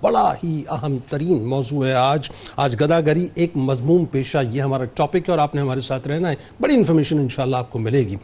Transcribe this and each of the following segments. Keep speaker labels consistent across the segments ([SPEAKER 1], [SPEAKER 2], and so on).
[SPEAKER 1] بڑا ہی اہم ترین موضوع ہے آج گداگری ایک مضمون پیشہ، یہ ہمارا ٹاپک ہے اور آپ نے ہمارے ساتھ رہنا ہے. بڑی انفارمیشن انشاءاللہ آپ کو ملے گی.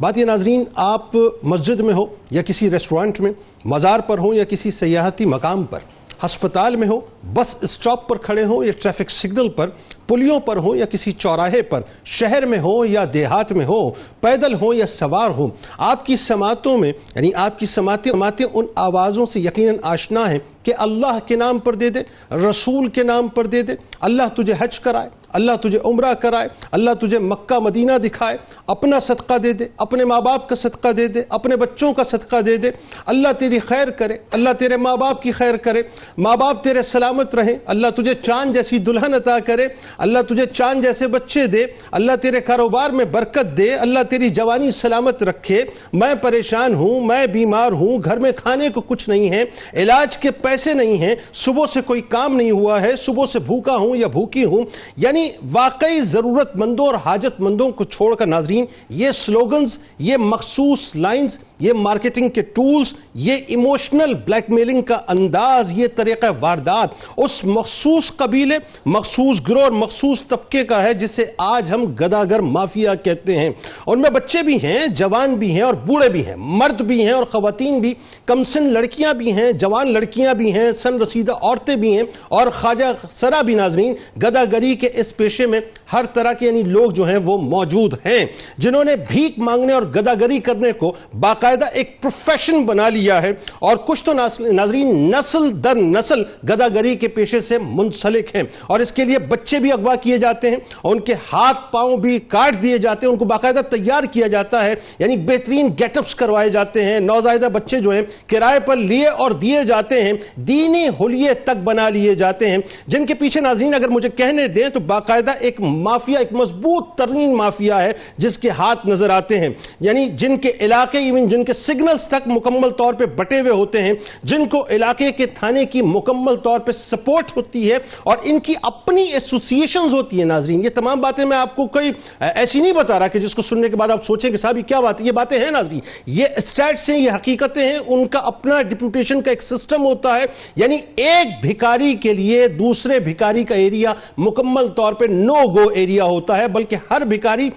[SPEAKER 1] بات یہ ناظرین، آپ مسجد میں ہو یا کسی ریسٹورنٹ میں، مزار پر ہو یا کسی سیاحتی مقام پر، ہسپتال میں ہو، بس اسٹاپ پر کھڑے ہوں یا ٹریفک سگنل پر، پلیوں پر ہوں یا کسی چوراہے پر، شہر میں ہو یا دیہات میں ہو، پیدل ہوں یا سوار ہوں، آپ کی سماعتوں میں یعنی آپ کی سماعتیں ان آوازوں سے یقیناً آشنا ہیں کہ اللہ کے نام پر دے دے، رسول کے نام پر دے دے، اللہ تجھے حج کرائے، اللہ تجھے عمرہ کرائے، اللہ تجھے مکہ مدینہ دکھائے، اپنا صدقہ دے دے، اپنے ماں باپ کا صدقہ دے دے، اپنے بچوں کا صدقہ دے دے، اللہ تیری خیر کرے، اللہ تیرے ماں باپ کی خیر کرے، ماں باپ تیرے سلامت رہیں، اللہ تجھے چاند جیسی دلہن عطا کرے، اللہ تجھے چاند جیسے بچے دے، اللہ تیرے کاروبار میں برکت دے، اللہ تیری جوانی سلامت رکھے، میں پریشان ہوں، میں بیمار ہوں، گھر میں کھانے کو کچھ نہیں ہے، علاج کے پیسے نہیں ہیں، صبح سے کوئی کام نہیں ہوا ہے، صبح سے بھوکا ہوں یا بھوکی ہوں. یعنی واقعی ضرورت مندوں اور حاجت مندوں کو چھوڑ کر ناظرین، یہ سلوگنز، یہ مخصوص لائنز، یہ مارکیٹنگ کے ٹولز، یہ ایموشنل بلیک میلنگ کا انداز، یہ طریقہ واردات اس مخصوص قبیلے، مخصوص گروہ اور مخصوص طبقے کا ہے جسے آج ہم گداگر مافیا کہتے ہیں. ان میں بچے بھی ہیں، جوان بھی ہیں اور بوڑھے بھی ہیں، مرد بھی ہیں اور خواتین بھی، کم سن لڑکیاں بھی ہیں، جوان لڑکیاں بھی ہیں، سن رسیدہ عورتیں بھی ہیں اور خواجہ سرا بھی. ناظرین، گداگری کے اس پیشے میں ہر طرح کے یعنی لوگ جو ہیں وہ موجود ہیں جنہوں نے بھیک مانگنے اور گداگری کرنے کو باقاعدہ ایک پروفیشن بنا لیا ہے، اور کچھ تو ناظرین نسل در نسل گداگری کے پیشے سے منسلک ہیں، اور اس کے لیے بچے بھی اغوا کیے جاتے ہیں، ان کے ہاتھ پاؤں بھی کاٹ دیے جاتے ہیں، ان کو باقاعدہ تیار کیا جاتا ہے، یعنی بہترین گیٹ اپس کروائے جاتے ہیں، نوزائیدہ بچے جو ہیں کرائے پر لیے اور دیے جاتے ہیں، دینی حلیے تک بنا لیے جاتے ہیں، جن کے پیچھے ناظرین اگر مجھے کہنے دیں تو باقاعدہ ایک مافیا، ایک مضبوط ترین مافیا ہے جس کے ہاتھ نظر آتے ہیں، یعنی جن کے علاقے ایون جن کے سگنلز تک مکمل طور پہ بٹے ہوئے ہوتے ہیں، جن کو علاقے کے تھانے کی مکمل طور پہ سپورٹ ہوتی ہے اور ان کی اپنی ایسوسیشنز ہوتی ہیں. ناظرین، یہ تمام باتیں میں آپ کو کوئی ایسی نہیں بتا رہا کہ جس کو سننے کے بعد آپ سوچیں کہ صاحب یہ کیا بات ہے، یہ باتیں ہیں ناظرین، یہ اسٹیٹس ہیں، یہ حقیقتیں ہیں، ان کا اپنا ڈپوٹیشن کا ایک سسٹم ہوتا ہے. یعنی ایک بھکاری کے لیے دوسرے بھکاری کا ایریا مکمل طور پہ نو گو ایریا ہوتا ہے، بلکہ ہر بھکاری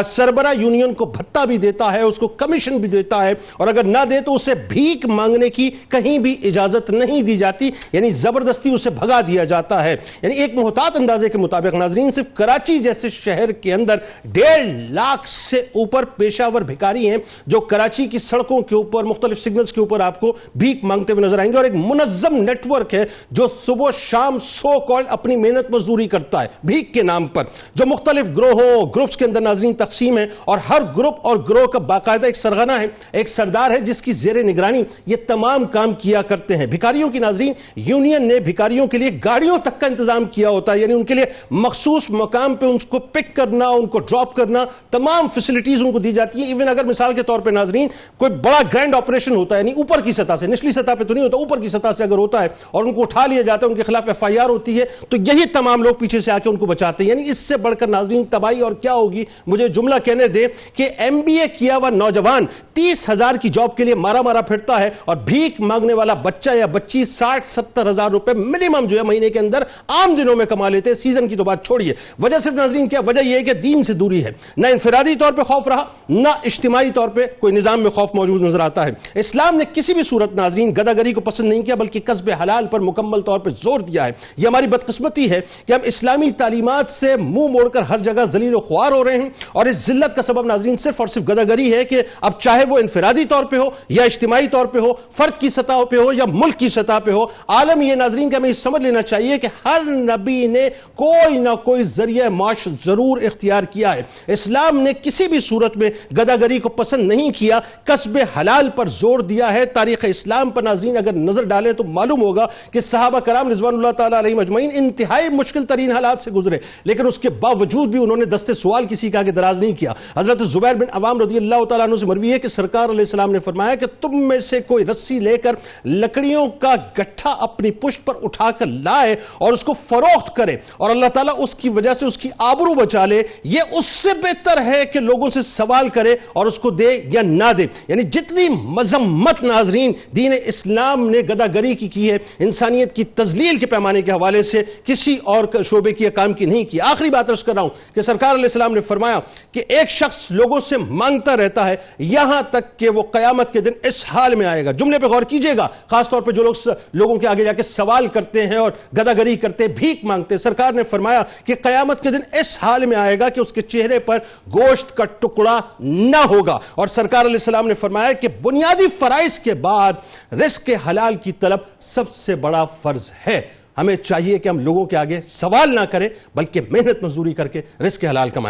[SPEAKER 1] سربراہ یونین کو بھتہ بھی دیتا ہے، اس کو کمیشن بھی دیتا ہے، اور اگر نہ دے تو اسے بھیک مانگنے کی کہیں بھی اجازت نہیں دی جاتی، یعنی زبردستی اسے بھگا دیا جاتا ہے. یعنی ایک محتاط اندازے کے مطابق ناظرین صرف کراچی جیسے شہر کے اندر 1.5 لاکھ سے اوپر پیشہ ور بھکاری ہیں جو کراچی کی سڑکوں کے اوپر مختلف سگنلز کے اوپر آپ کو بھیک مانگتے ہوئے نظر آئیں گے، اور ایک منظم نیٹ ورک ہے جو صبح شام سو کالڈ اپنی محنت مزدوری کرتا ہے بھیک کے نام پر، جو مختلف گروہوں گروپس کے اندر ناظرین تقسیم ہے، اور ہر گروپ اور گروہ کا باقاعدہ ایک سرغنہ ہے، ایک سردار ہے جس کی زیر نگرانی یہ تمام کام کیا کرتے ہیں. بھکاریوں کی ناظرین یونین نے بھکاریوں کے لیے گاڑیوں تک کا انتظام کیا ہوتا ہے، یعنی ان کے لیے مخصوص مقام پہ ان کو پک کرنا، ان کو ڈراپ کرنا، تمام فیسلٹیز ان کو دی جاتی ہیں. ایون اگر مثال کے طور پہ ناظرین کوئی بڑا گرینڈ آپریشن ہوتا ہے، یعنی اوپر کی سطح سے، نچلی سطح پہ تو نہیں ہوتا، اوپر کی سطح سے اگر ہوتا ہے اور ان کو اٹھا لیا جاتا ہے، ان کے خلاف FIR ہوتی ہے، تو یہی تمام لوگ پیچھے سے آ کے ان کو بچاتے ہیں. یعنی اس سے بڑھ کر ناظرین تباہی اور کیا ہوگی. مجھے جملہ کہنے دیں کہ MBA کیا ہوا نوجوان 30,000 کی جاب کے لیے مارا پھرتا ہے، اور بھیک مانگنے والا بچہ یا بچی 60-70 ہزار روپے منیمم جو ہے مہینے کے اندر عام دنوں میں کما لیتے ہیں. سیزن کی تو بات چھوڑیے. وجہ صرف ناظرین کیا وجہ یہ ہے کہ دین سے دوری ہے، نہ انفرادی طور پہ خوف رہا، نہ اجتماعی طور پہ کوئی نظام میں خوف موجود نظر آتا ہے. اسلام نے کسی بھی صورت ناظرین گداگری کو پسند نہیں کیا، بلکہ کسب حلال پر مکمل طور پہ زور دیا ہے. یہ ہماری بدقسمتی ہے کہ ہم اسلامی تعلیمات سے منہ موڑ کر ہر جگہ ذلیل و خوار ہو رہے ہیں، اور اس ذلت کا سبب ناظرین صرف اور صرف گداگری ہے کہ اب چاہے وہ انفرادی طور پہ ہو یا اجتماعی طور پہ ہو، فرد کی سطح پہ ہو یا ملک کی سطح پہ ہو، عالم یہ ناظرین کہ ہمیں سمجھ لینا چاہیے کہ ہر نبی نے کوئی نہ کوئی ذریعہ معاش ضرور اختیار کیا ہے. اسلام نے کسی بھی صورت میں گداگری کو پسند نہیں کیا، کسب حلال پر زور دیا ہے. تاریخ اسلام پر ناظرین اگر نظر ڈالیں تو معلوم ہوگا کہ صحابہ کرام رضوان اللہ تعالی علیہم اجمعین انتہائی مشکل ترین حالات سے گزرے، لیکن اس کے باوجود بھی انہوں نے دستے سوال کسی کے آگے دراز نہیں کیا. حضرت زبیر بن عوام رضی اللہ تعالیٰ عنہ سے مروی ہے کہ سرکار علیہ السلام نے فرمایا کہ تم میں سے کوئی رسی لے کر لکڑیوں کا گٹھا اپنی پشت پر اٹھا کر لائے اور اس کو فروخت کرے اور اللہ تعالیٰ اس کی وجہ سے اس کی آبرو بچا لے, یہ اس سے بہتر ہے کہ لوگوں سے سوال کرے اور اس کو دے یا نہ دے. یعنی جتنی مذمت ناظرین دین اسلام نے گداگری کی ہے, انسانیت کی تذلیل کے پیمانے کے حوالے سے کسی اور شعبے کی کام کی نہیں کی. آخری بات عرض کر رہا ہوں کہ سرکار علیہ السلام نے فرمایا کہ ایک شخص لوگوں سے مانگتا رہتا ہے یہاں تک کہ وہ قیامت کے دن اس حال میں آئے گا. جملے پہ غور کیجئے گا, خاص طور پہ جو لوگ لوگوں کے آگے جا کے سوال کرتے ہیں اور گداگری کرتے, بھیک مانگتے, سرکار نے فرمایا کہ قیامت کے دن اس حال میں آئے گا کہ اس کے چہرے پر گوشت کا ٹکڑا نہ ہوگا. اور سرکار علیہ السلام نے فرمایا کہ بنیادی فرائض کے بعد رزق حلال کی طلب سب سے بڑا فرض ہے. ہمیں چاہیے کہ ہم لوگوں کے آگے سوال نہ کریں بلکہ محنت مزدوری کر کے رزق حلال کمائیں.